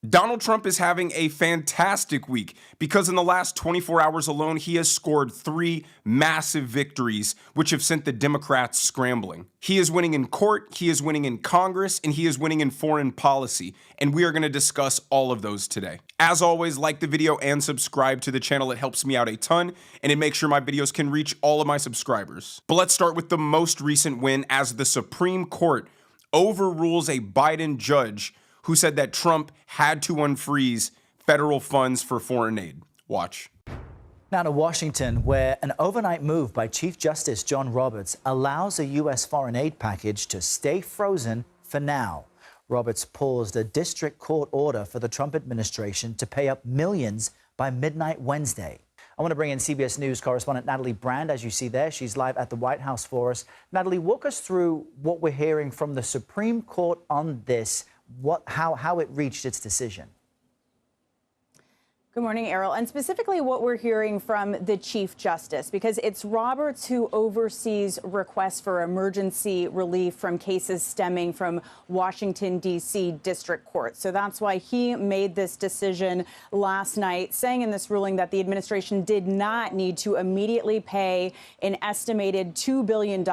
Donald Trump is having a fantastic week because in the last 24 hours alone, he has scored 3 massive victories, which have sent the Democrats scrambling. He is winning in court, he is winning in Congress, and he is winning in foreign policy, and we are going to discuss all of those today. As always, like the video and subscribe to the channel. It helps me out a ton, and it makes sure my videos can reach all of my subscribers. But let's start with the most recent win as the Supreme Court overrules a Biden judge who said that Trump had to unfreeze federal funds for foreign aid. Watch. Now to Washington, where an overnight move by Chief Justice John Roberts allows a U.S. foreign aid package to stay frozen for now. Roberts paused a district court order for the Trump administration to pay up millions by midnight Wednesday. I want to bring in CBS News correspondent Natalie Brand. As you see there, she's live at the White House for us. Natalie, walk us through what we're hearing from the Supreme Court on this, how it reached its decision. Good morning, Errol. And specifically what we're hearing from the Chief Justice, because it's Roberts who oversees requests for emergency relief from cases stemming from Washington, D.C. District Court. So that's why he made this decision last night, saying in this ruling that the administration did not need to immediately pay an estimated $2 billion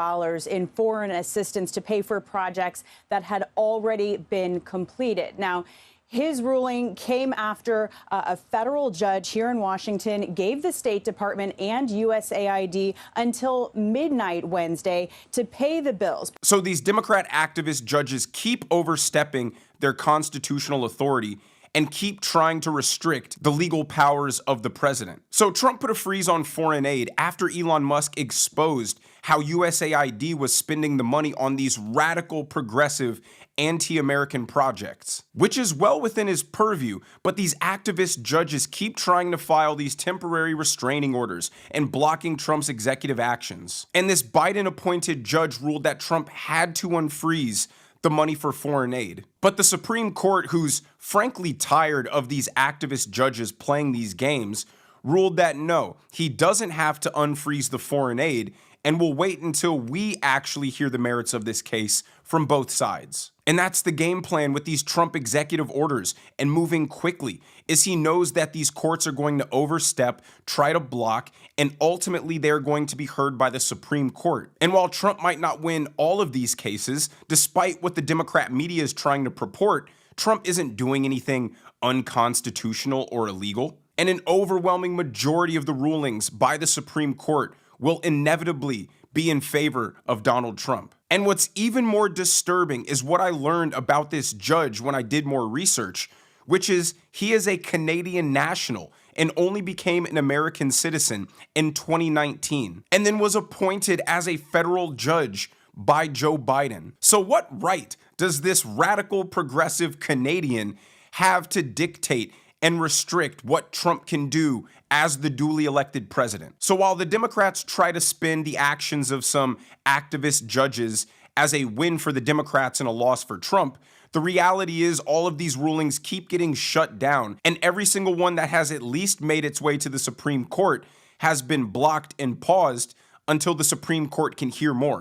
in foreign assistance to pay for projects that had already been completed. Now, his ruling came after a federal judge here in Washington gave the State Department and USAID until midnight Wednesday to pay the bills. So these Democrat activist judges keep overstepping their constitutional authority and keep trying to restrict the legal powers of the president. So Trump put a freeze on foreign aid after Elon Musk exposed how USAID was spending the money on these radical, progressive, anti-American projects, which is well within his purview, but these activist judges keep trying to file these temporary restraining orders and blocking Trump's executive actions. And this Biden-appointed judge ruled that Trump had to unfreeze the money for foreign aid. But the Supreme Court, who's frankly tired of these activist judges playing these games, ruled that no, he doesn't have to unfreeze the foreign aid and will wait until we actually hear the merits of this case from both sides. And that's the game plan with these Trump executive orders and moving quickly, is he knows that these courts are going to overstep, try to block, and ultimately they're going to be heard by the Supreme Court. And while Trump might not win all of these cases, despite what the Democrat media is trying to purport, Trump isn't doing anything unconstitutional or illegal. And an overwhelming majority of the rulings by the Supreme Court will inevitably be in favor of Donald Trump. And what's even more disturbing is what I learned about this judge when I did more research, which is he is a Canadian national and only became an American citizen in 2019, and then was appointed as a federal judge by Joe Biden. So what right does this radical progressive Canadian have to dictate and restrict what Trump can do as the duly elected president? So while the Democrats try to spin the actions of some activist judges as a win for the Democrats and a loss for Trump, the reality is all of these rulings keep getting shut down, and every single one that has at least made its way to the Supreme Court has been blocked and paused until the Supreme Court can hear more.